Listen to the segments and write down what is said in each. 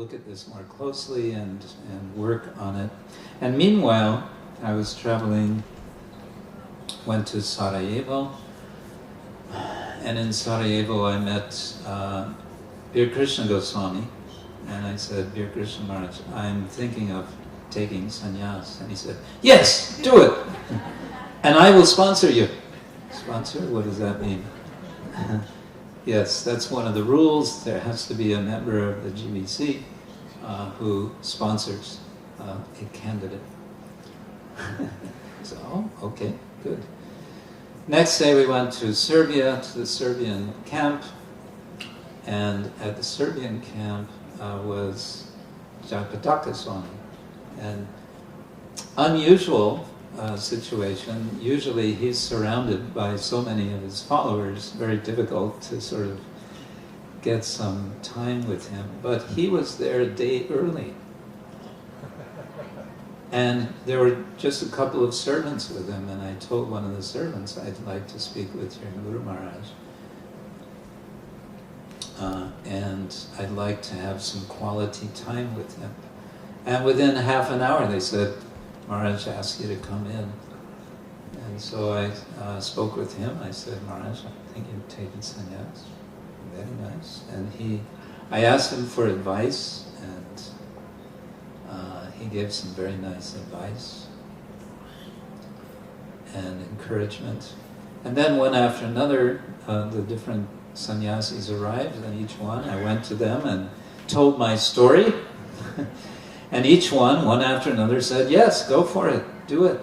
look at this more closely and work on it. And meanwhile, I was traveling, went to Sarajevo, and in Sarajevo I met Sri Krishna Goswami, and I said, Sri Krishna Maharaj, I'm thinking of taking sannyas. And he said, yes, do it, and I will sponsor you. Sponsor? What does that mean? Yes, that's one of the rules. There has to be a member of the GBC who sponsors a candidate. So, okay, good. Next day we went to Serbia, to the Serbian camp, and at the Serbian camp was Jayapataka Swami. And unusual situation. Usually he's surrounded by so many of his followers, very difficult to sort of get some time with him. But he was there a day early. And there were just a couple of servants with him, and I told one of the servants, I'd like to speak with your Guru Maharaj. And I'd like to have some quality time with him. And within half an hour they said, Maharaj asked you to come in. And so I spoke with him. I said, Maharaj, I'm thinking of taking sannyas. Very nice. And I asked him for advice, and he gave some very nice advice and encouragement. And then one after another, the different sannyasis arrived, and each one, I went to them and told my story. And each one after another, said, yes, go for it, do it.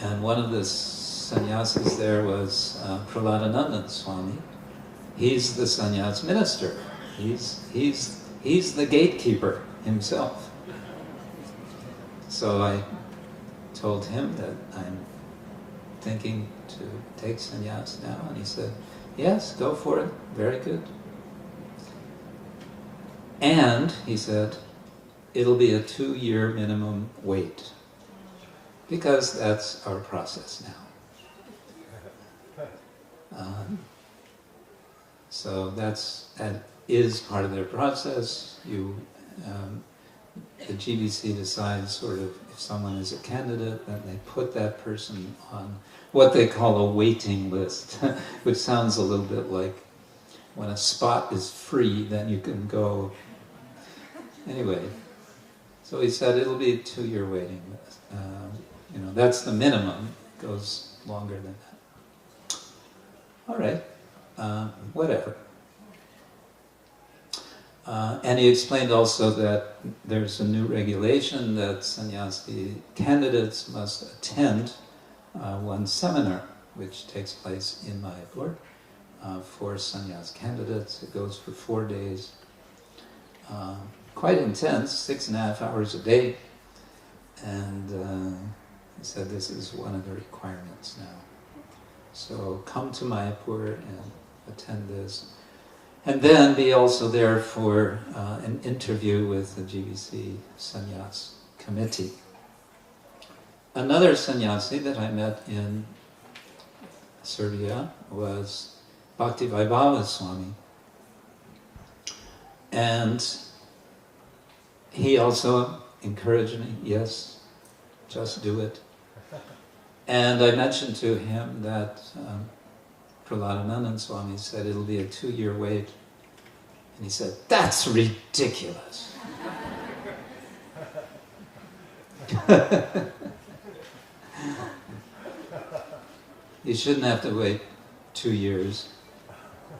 And one of the sannyasis there was Praladananda Swami. He's the sannyas minister. He's the gatekeeper himself. So I told him that I'm thinking to take sannyas now, and he said, yes, go for it, very good. And, he said, it'll be a 2-year minimum wait, because that's our process now. So that is part of their process. The GBC decides sort of if someone is a candidate, then they put that person on what they call a waiting list, which sounds a little bit like when a spot is free, then you can go. Anyway, so he said it'll be a 2-year waiting list. That's the minimum. It goes longer than that. All right, whatever. And he explained also that there's a new regulation that sannyasi candidates must attend one seminar, which takes place in Mayapur for sannyas candidates. It goes for 4 days. Quite intense, 6.5 hours a day. And he said this is one of the requirements now. So come to Mayapur and attend this. And then be also there for an interview with the GBC Sannyas Committee. Another sannyasi that I met in Serbia was Bhakti Vaibhava Swami. And he also encouraged me, yes, just do it. And I mentioned to him that Praladananda Swami said it'll be a 2-year wait. And he said, that's ridiculous. You shouldn't have to wait 2 years.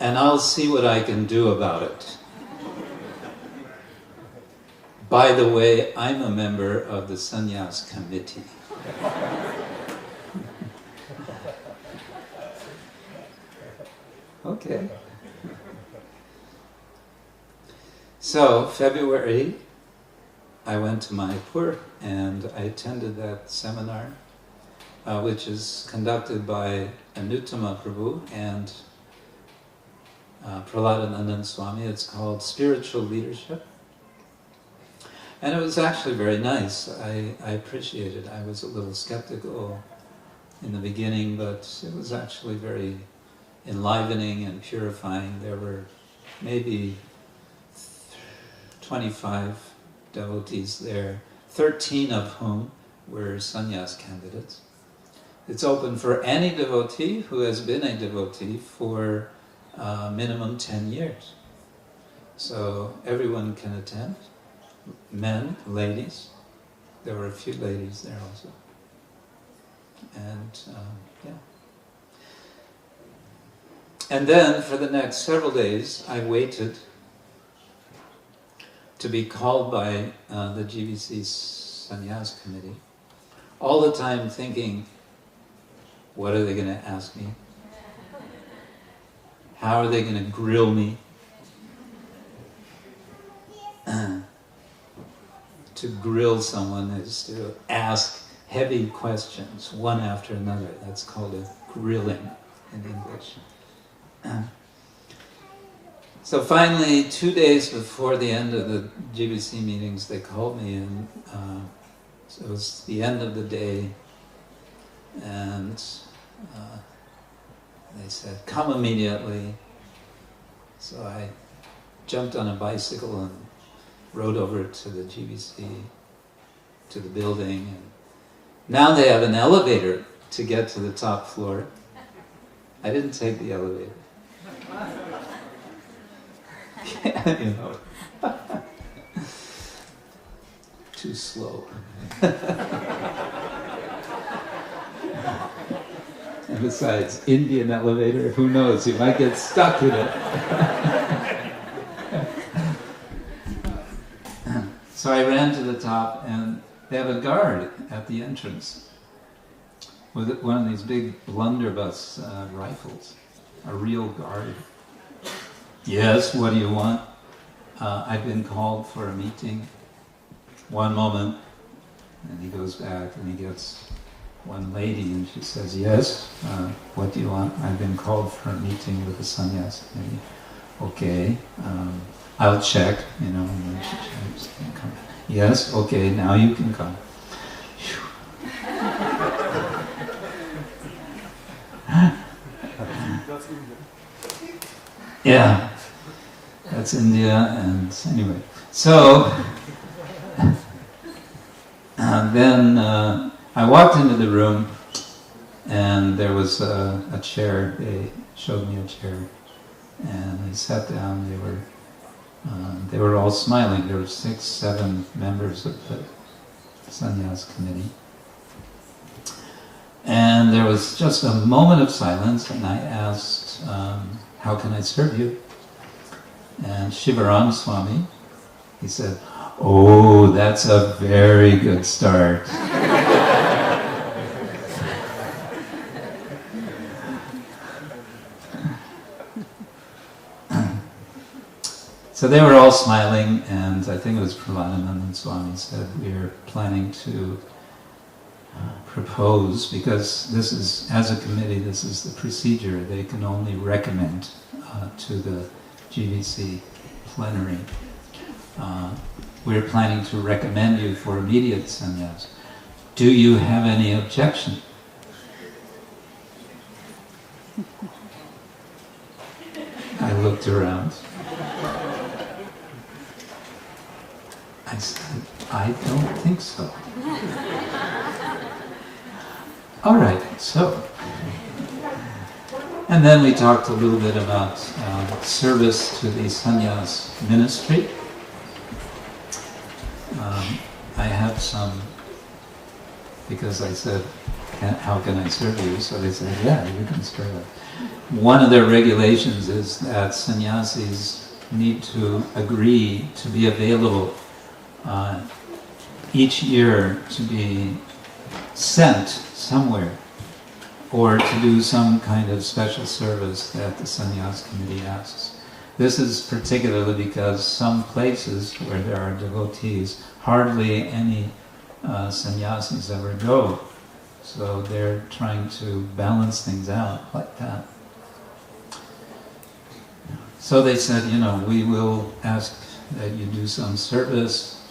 And I'll see what I can do about it. By the way, I'm a member of the Sannyas Committee. Okay. So, February, I went to Mayapur and I attended that seminar, which is conducted by Anuttama Prabhu and Praladananda Swami. It's called Spiritual Leadership. And it was actually very nice. I appreciated it. I was a little skeptical in the beginning, but it was actually very enlivening and purifying. There were maybe 25 devotees there, 13 of whom were sannyas candidates. It's open for any devotee who has been a devotee for minimum 10 years. So everyone can attend, men, ladies. There were a few ladies there also. And yeah. And then for the next several days, I waited to be called by the GBC Sannyas Committee, all the time thinking, what are they going to ask me? How are they going to grill me? To grill someone is to ask heavy questions, one after another. That's called a grilling in English. So finally, 2 days before the end of the GBC meetings, they called me, and so it was the end of the day, and they said, come immediately. So I jumped on a bicycle and rode over to the GBC, to the building, and now they have an elevator to get to the top floor. I didn't take the elevator. Yeah, you know, too slow. And besides, Indian elevator, who knows, you might get stuck in it. So I ran to the top, and they have a guard at the entrance with one of these big blunderbuss rifles, a real guard. Yes, what do you want? I've been called for a meeting. One moment. And he goes back and he gets one lady and she says, yes, what do you want? I've been called for a meeting with the sannyas committee. Okay, I'll check, you know, and then she checks and come. Yes, okay, now you can come. Yeah, that's India, and anyway. So, then I walked into the room, and there was a chair. They showed me a chair, and I sat down. They were all smiling. There were 6, 7 members of the sannyas committee. And there was just a moment of silence, and I asked, how can I serve you? And Shivaram Swami, he said, oh, that's a very good start. So they were all smiling, and I think it was Prahlada Swami said, we are planning to propose, because this is, as a committee, this is the procedure. They can only recommend to the GVC plenary. We're planning to recommend you for immediate sannyas. Do you have any objection? I looked around. I said, I don't think so. All right, so. And then we talked a little bit about service to the sannyas ministry. I have some, because I said, how can I serve you? So they said, yeah, you can serve us. One of their regulations is that sannyasis need to agree to be available each year to be sent somewhere or to do some kind of special service that the sannyas committee asks. This is particularly because some places where there are devotees, hardly any sannyasis ever go. So they're trying to balance things out like that. So they said, you know, we will ask that you do some service.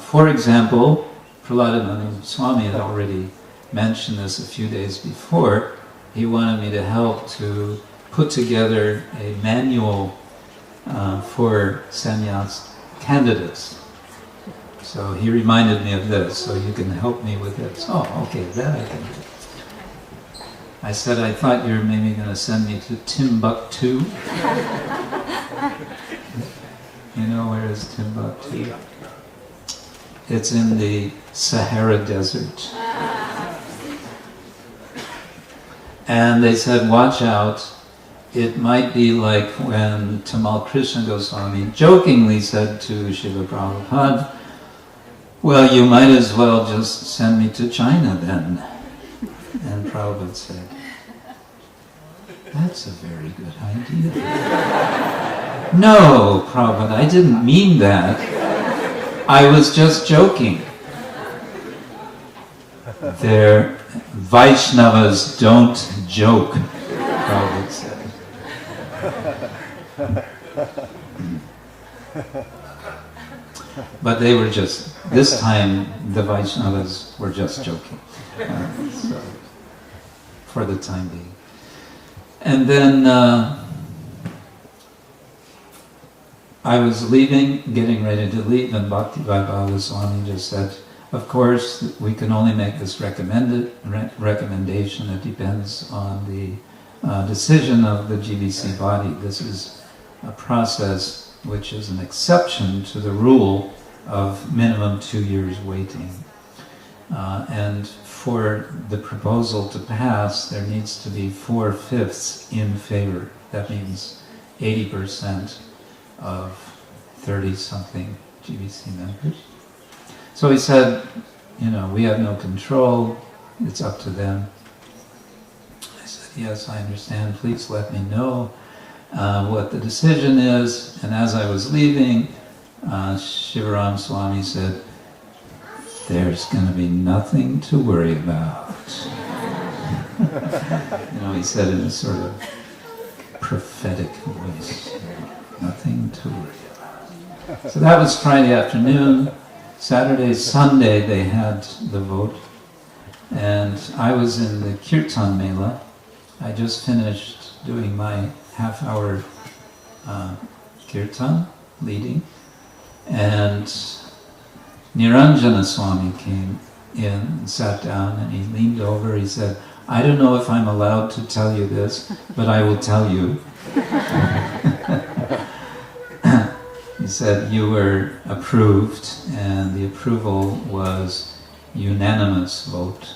For example, Prahlada Swami had already mentioned this a few days before. He wanted me to help to put together a manual for sannyas candidates. So he reminded me of this, so you can help me with this. Oh, okay, that I can do. I said, I thought you were maybe going to send me to Timbuktu. You know where is Timbuktu? It's in the Sahara Desert. And they said, watch out. It might be like when Tamal Krishna Goswami jokingly said to Srila Prabhupada, well, you might as well just send me to China then. And Prabhupada said, that's a very good idea. No, Prabhupada, I didn't mean that. I was just joking. Their Vaishnavas don't joke, Prabhupada said. But they were just, this time the Vaishnavas were just joking. So, for the time being. And then I was leaving, getting ready to leave, and Bhakti Vaibhava Swami just said, of course, we can only make this recommendation. It depends on the decision of the GBC body. This is a process which is an exception to the rule of minimum 2 years waiting. And for the proposal to pass, there needs to be 4/5 in favor. That means 80% of 30-something GBC members. So he said, you know, we have no control, it's up to them. I said, yes, I understand, please let me know what the decision is. And as I was leaving, Shivaram Swami said, there's going to be nothing to worry about. You know, he said in a sort of prophetic voice, nothing to worry about. So that was Friday afternoon. Saturday, Sunday, they had the vote. And I was in the Kirtan Mela. I just finished doing my half-hour Kirtan, leading. And Niranjana Swami came in and sat down, and he leaned over, he said, I don't know if I'm allowed to tell you this, but I will tell you. He said, you were approved, and the approval was unanimous vote.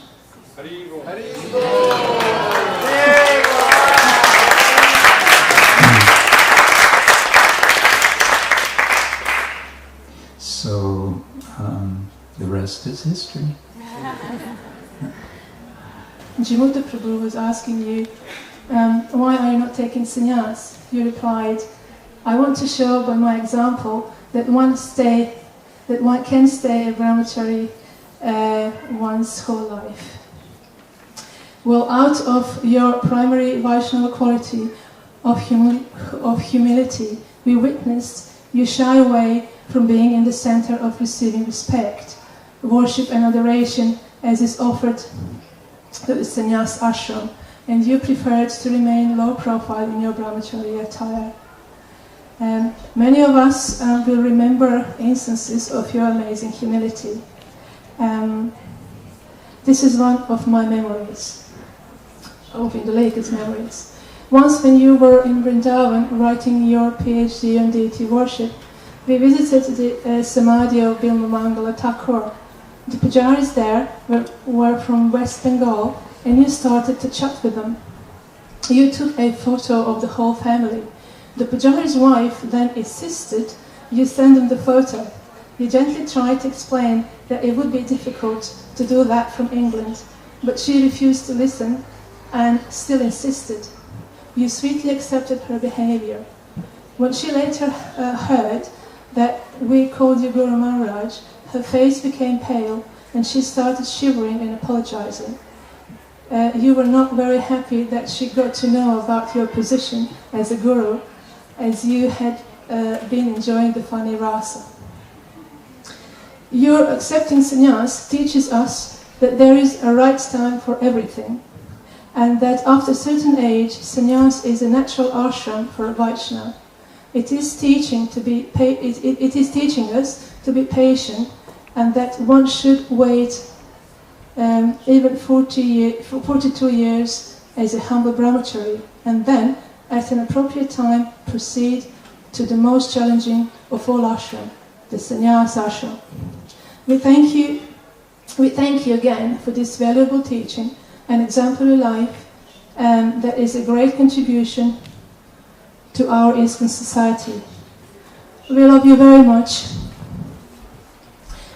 So, the rest is history. Jimutta Prabhu was asking you, why are you not taking sannyas? You replied, I want to show by my example that one can stay a brahmachari one's whole life. Well, out of your primary Vaishnava quality of humility, we witnessed you shy away from being in the center of receiving respect, worship and adoration as is offered to the sannyas ashram, and you preferred to remain low profile in your brahmachari attire. Many of us will remember instances of your amazing humility. This is one of my memories, of Indulekha's memories. Once when you were in Vrindavan writing your PhD on deity worship, we visited the Samadhi of Bilmamangala Thakur. The pujaris there were from West Bengal, and you started to chat with them. You took a photo of the whole family. The pujari's wife then insisted you send them the photo. You gently tried to explain that it would be difficult to do that from England, but she refused to listen and still insisted. You sweetly accepted her behavior. When she later heard that we called you Guru Maharaj, her face became pale and she started shivering and apologizing. You were not very happy that she got to know about your position as a guru, as you had been enjoying the funny rasa. Your accepting sannyas teaches us that there is a right time for everything, and that after a certain age, sannyas is a natural ashram for a Vaishnava. It is teaching it is teaching us to be patient, and that one should wait even 42 years as a humble brahmachari, and then, at an appropriate time, proceed to the most challenging of all ashram, the sannyas ashram. We thank you again for this valuable teaching and exemplary life, and that is a great contribution to our ISKCON society. We love you very much,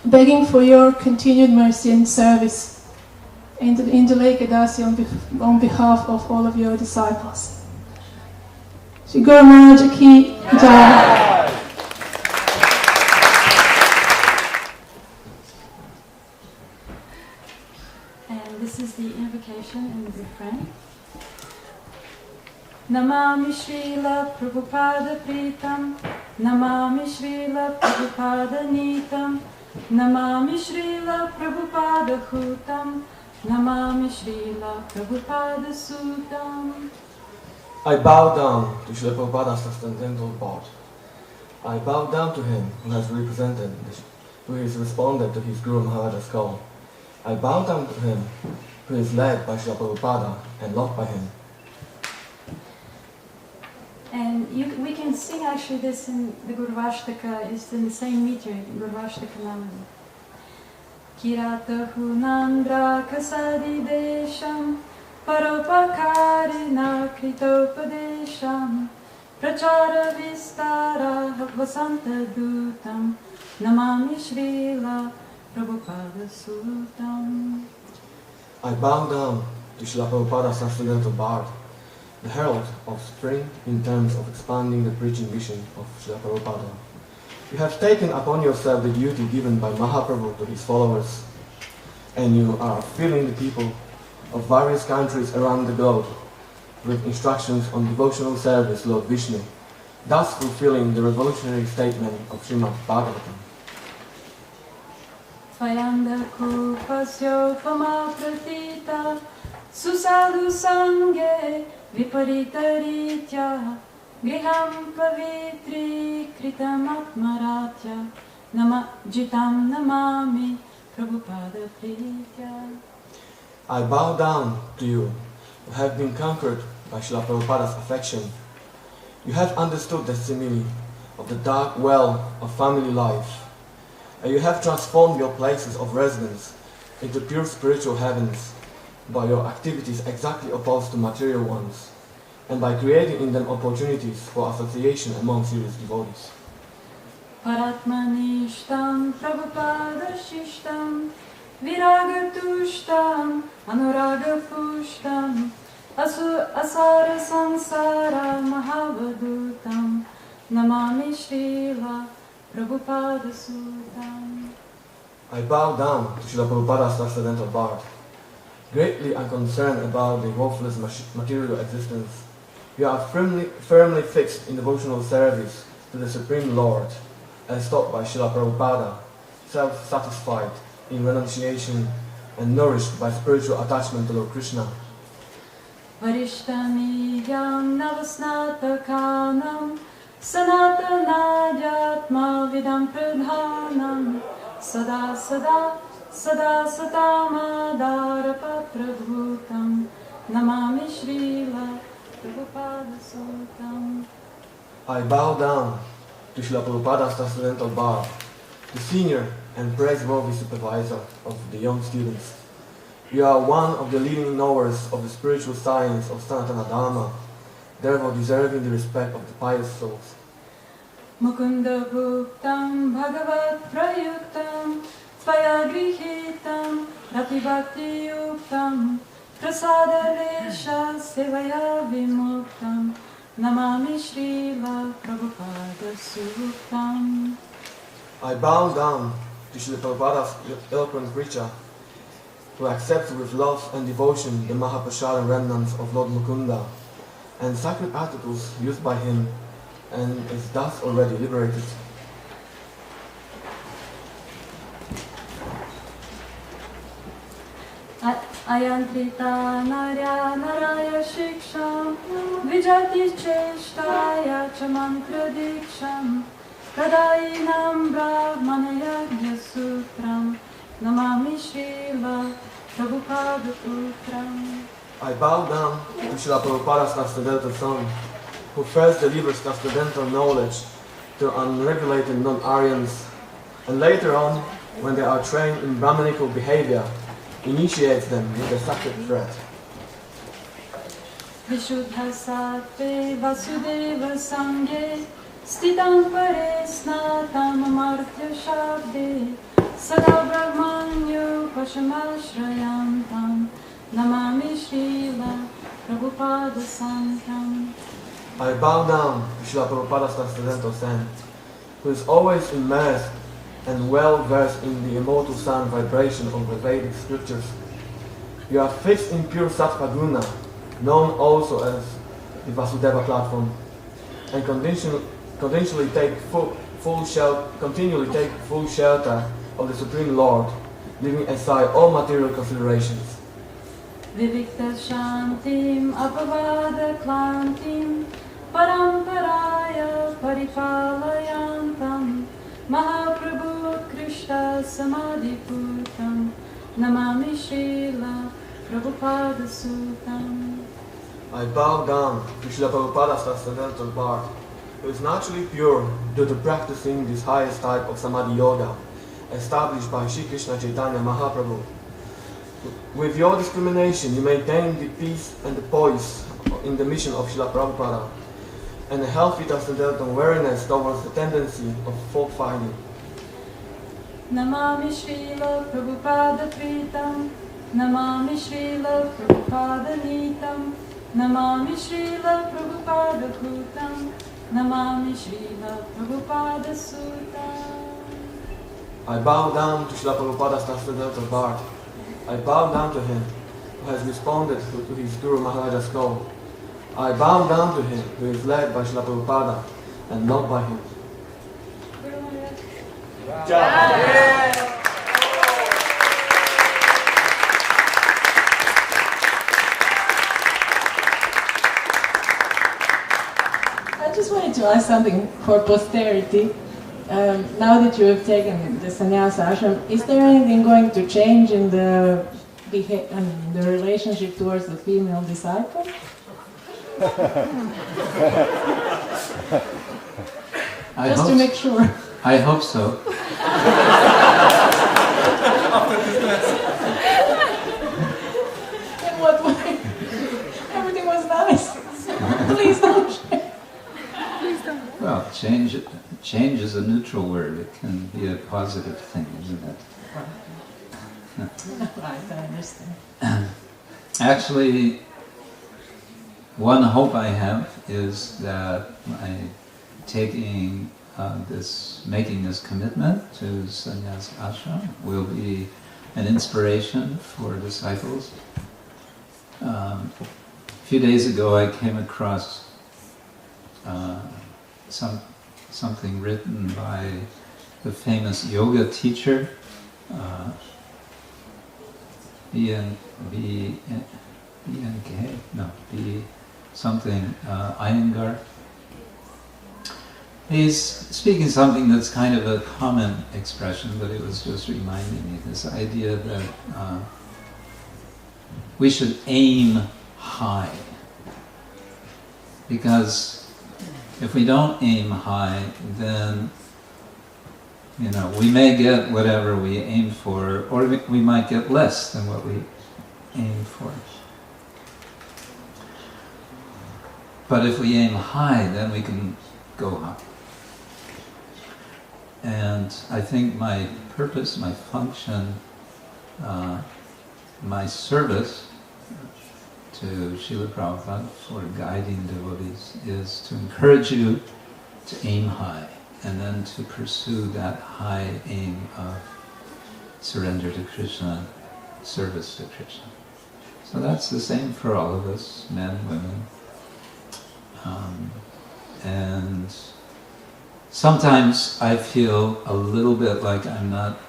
begging for your continued mercy and service in the Lake Adasi on behalf of all of your disciples. Shri Guru Maharaj Ki Jai. And this is the invocation in the refrain. Namami Srila Prabhupada Pritam, Namami Srila Prabhupada Nitam, Namami Srila Prabhupada Hutam, Namami Srila Prabhupada Sutam. I bow down to Srila Prabhupada's transcendental part. I bow down to him who has represented, who has responded to his Guru Maharaj's call. I bow down to him who is led by Srila Prabhupada and loved by him. And we can sing actually this in the Gurvashtaka, it's in the same meter, Gurvashtaka Namani. Kirata Hunandra Kasadi Desham Paropakarina Kritopadesham Prachara Vistara Vasanta Dutam Namami Srila Prabhupada Sutam. I bow down to Srila Prabhupada's transcendental bard, the herald of spring in terms of expanding the preaching mission of Srila Prabhupada. You have taken upon yourself the duty given by Mahaprabhu to his followers, and you are filling the people of various countries around the globe with instructions on devotional service, Lord Vishnu, thus fulfilling the revolutionary statement of Srimad Bhagavatam. Vayanda kupasyo pama pratita susadu sange viparita ritya griham pavitri kritam atmaratya jitam namami Prabhupada pritya. I bow down to you who have been conquered by Srila Prabhupada's affection. You have understood the simile of the dark well of family life, and you have transformed your places of residence into pure spiritual heavens by your activities exactly opposed to material ones, and by creating in them opportunities for association among serious devotees. Paratmanishtam Prabhupada Shishtam Viragatushtam Anuragapushtam Asara Sansara Mahavadutam Namami Srila Prabhupada Sutam. I bow down to Srila Prabhupada's transcendental bard. Greatly unconcerned about the worthless material existence, you are firmly fixed in devotional service to the Supreme Lord, as taught by Srila Prabhupada, self-satisfied in renunciation and nourished by spiritual attachment to Lord Krishna. Varishtamiyam navasnatakanam Sanatanadhyatma vidam pradhanam Sada sada sada satamadarapaprabhutam Namami Srila Prabhupada Sutam. I bow down to Srila Prabhupada's transcendental bard, the senior and praiseworthy supervisor of the young students. You are one of the leading knowers of the spiritual science of Goloka Dhama, therefore deserving the respect of the pious souls. Mukunda Bhuktam Bhagavat Prayuktam Tvaya Grihitam Rati Bhakti Yuktam Prasada Lesha Sevaya Vimuktam Namami Srila Prabhupada Sutam. I bow down to Srila Prabhupada's eloquent preacher, who accepts with love and devotion the Mahaprasada remnants of Lord Mukunda and sacred articles used by him, and is thus already liberated. Ayantrita narya naraya shiksham vijati cheshtaya cha mantra diksham Kadainam brahmanaya sutram Namami Srila Prabhupada Putram. I bow down to Srila Prabhupada's transcendental son, who first delivers transcendental knowledge to unregulated non-Aryans, and later on, when they are trained in Brahmanical behavior, initiates them with the sacred thread. Vishuddha sattve vasudeva sanghe Stitam pare snatam amartya shabde Sada brahmanyo pashamashrayantam Namami Srila Prabhupada Santam. I bow down to Srila Prabhupada's transcendental son, who is always immersed and well versed in the immortal sound vibration of the Vedic scriptures. You are fixed in pure Sattva Guna, known also as the Vasudeva platform, and continually take full shelter of the Supreme Lord, leaving aside all material considerations. Vivikta Shantim Apavada Klantim Paramparaya Paripalayantam Mahaprabhu Krishna Samadhiputam Namami Srila Prabhupada Sutam. I bow down to Srila Prabhupada's transcendental Bard, who is naturally pure due to practicing this highest type of Samadhi Yoga, established by Sri Krishna Chaitanya Mahaprabhu. With your discrimination, you maintain the peace and the poise in the mission of Srila Prabhupada, and a healthy transcendental awareness towards the tendency of fault finding. Namami Srila Prabhupada Pritam Namami Srila Prabhupada Nitam Namami Srila Prabhupada Bhutam Namami Srila Prabhupada Sutam. I bow down to Srila Prabhupada's transcendental Bard. I bow down to him who has responded to his Guru Maharaja's call. I bow down to him who is led by Srila Prabhupada and not by him. I just wanted to ask something for posterity. Now that you have taken the sannyasa ashram, is there anything going to change in the relationship towards the female disciple? Just to make sure. I hope so. In what way? Everything was nice. Please don't change. Well, change is a neutral word. It can be a positive thing, isn't it? Right, I understand. Actually, one hope I have is that making this commitment to sannyas ashram will be an inspiration for disciples. A few days ago, I came across something written by the famous yoga teacher, Iyengar. He's speaking something that's kind of a common expression, but it was just reminding me this idea that we should aim high. Because if we don't aim high, then we may get whatever we aim for, or we might get less than what we aim for. But if we aim high, then we can go high. And I think my purpose, my function, my service to Srila Prabhupada for guiding devotees is to encourage you to aim high, and then to pursue that high aim of surrender to Krishna, service to Krishna. So that's the same for all of us, men, women. And sometimes I feel a little bit like I'm not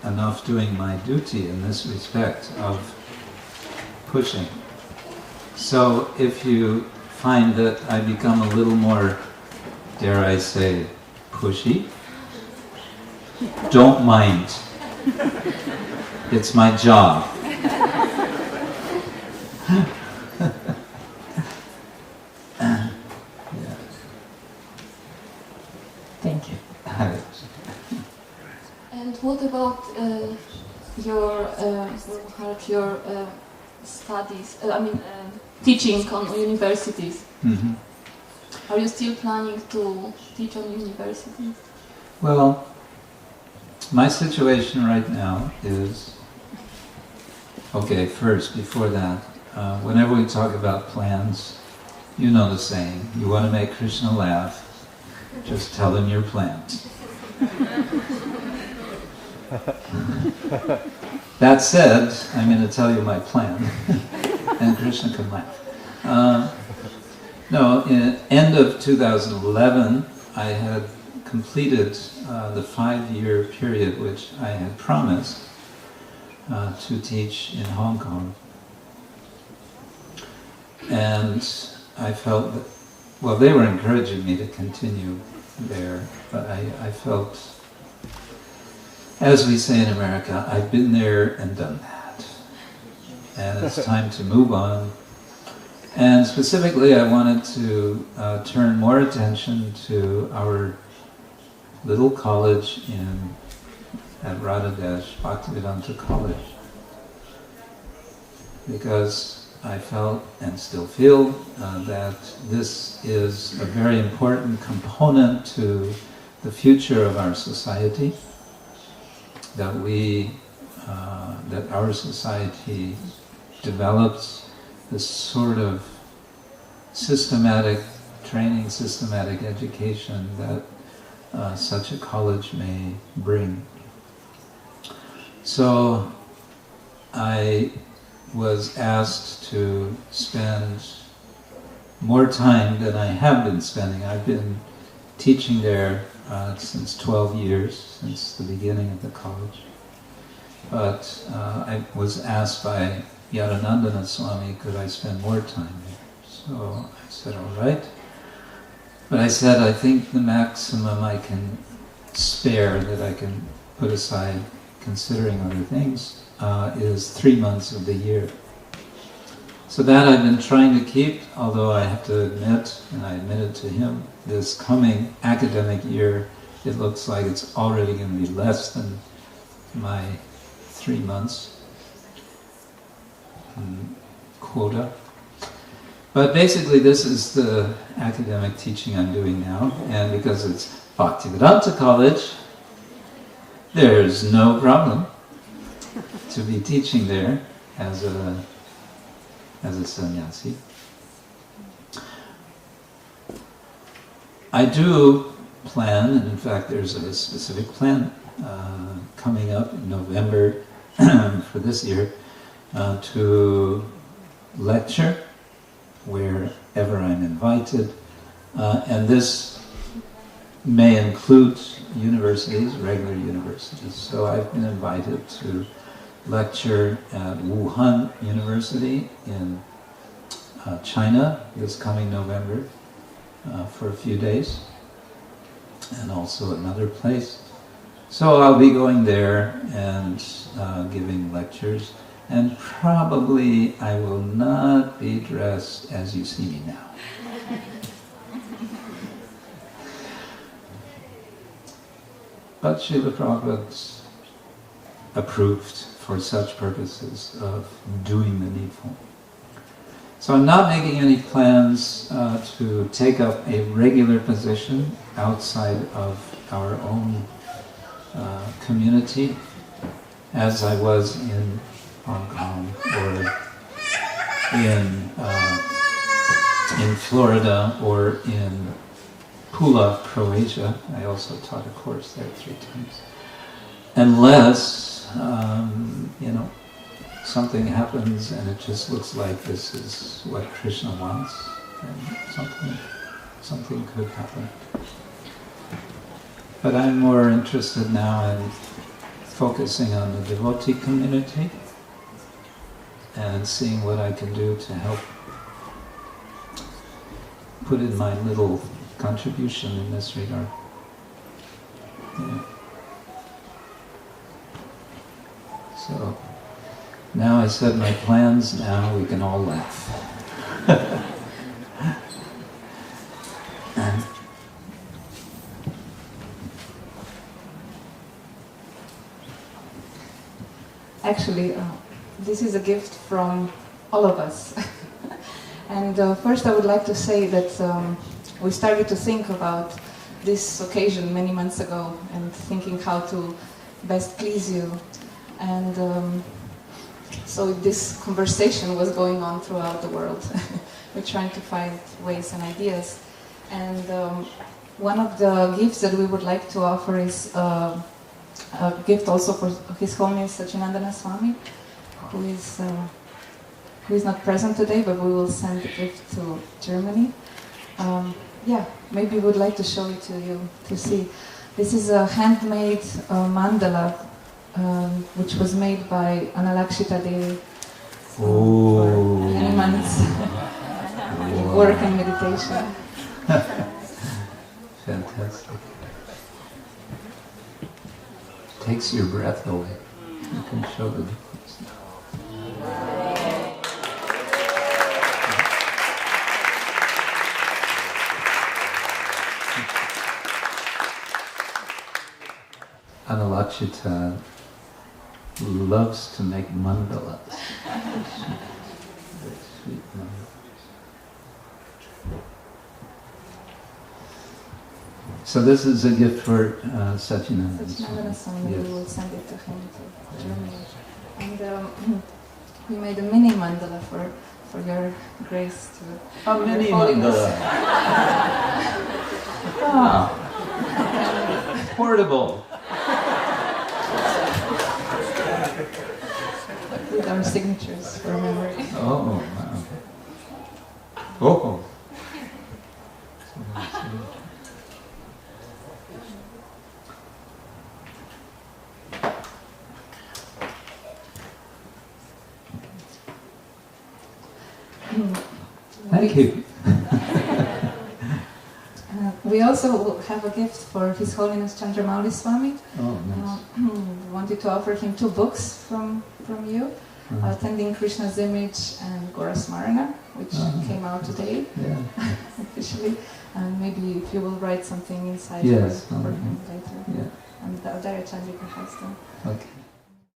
enough doing my duty in this respect of pushing. So if you find that I become a little more, dare I say, pushy, don't mind. It's my job. Thank you. And what about your studies? Teaching on universities. Mm-hmm. Are you still planning to teach on universities? Well, my situation right now is, okay, first, before that, whenever we talk about plans, you know the saying, you want to make Krishna laugh, just tell him your plans. That said, I'm going to tell you my plan, and Krishna can laugh. No, in end of 2011, I had completed the 5-year period which I had promised to teach in Hong Kong. And I felt that, well, they were encouraging me to continue there, but I felt, as we say in America, I've been there and done that. And it's time to move on. And specifically, I wanted to turn more attention to our little college at Radhadesh, Bhaktivedanta College. Because I felt, and still feel, that this is a very important component to the future of our society, that our society develops this sort of systematic training, systematic education that such a college may bring. So I was asked to spend more time than I have been spending. I've been teaching there since 12 years, since the beginning of the college. But I was asked by Yadanandana Swami, could I spend more time there? So I said, all right. But I said, I think the maximum I can spare, that I can put aside considering other things, is 3 months of the year. So that I've been trying to keep, although I have to admit, and I admitted to him, this coming academic year, it looks like it's already going to be less than my 3 months quota. But basically this is the academic teaching I'm doing now, and because it's Bhaktivedanta College, there's no problem to be teaching there as a sannyasi. I do plan, and in fact there's a specific plan coming up in November for this year, to lecture wherever I'm invited, and this may include universities, regular universities. So I've been invited to lecture at Wuhan University in China this coming November for a few days, and also another place. So I'll be going there and giving lectures, and probably I will not be dressed as you see me now. But Srila Prabhupada's approved for such purposes of doing the needful. So I'm not making any plans to take up a regular position outside of our own community, as I was in Hong Kong or in Florida or in Pula, Croatia. I also taught a course there 3 times. Unless, something happens and it just looks like this is what Krishna wants, then something could happen. But I'm more interested now in focusing on the devotee community and seeing what I can do to help put in my little contribution in this regard. Yeah. So, now I said my plans, now we can all laugh. Actually, this is a gift from all of us. And first I would like to say that we started to think about this occasion many months ago and thinking how to best please you. And so this conversation was going on throughout the world. We're trying to find ways and ideas. And one of the gifts that we would like to offer is a gift also for His Holiness Sachinandana Swami, who is not present today, but we will send the gift to Germany. Yeah, maybe we would like to show it to you to see. This is a handmade mandala, which was made by Analakshita Devi for many months in work and meditation. Fantastic. Takes your breath away. You can show the difference. Analakshita loves to make mandalas. Very sweet mandalas. So this is a gift for Sachinandana Swami. Yes. We will send it to him to Germany. And we made a mini mandala for your grace to... A mini mandala. Ah. Portable. With our signatures for memory. Oh, wow. Oh. Thank you. We also have a gift for His Holiness Chandramauli Swami. Oh, nice. We wanted to offer him 2 books from you, Tending Krishna's Image and Gora Smarana, which came out today, officially. And maybe if you will write something inside for him later. Yeah. And the other Acharya has them. Okay.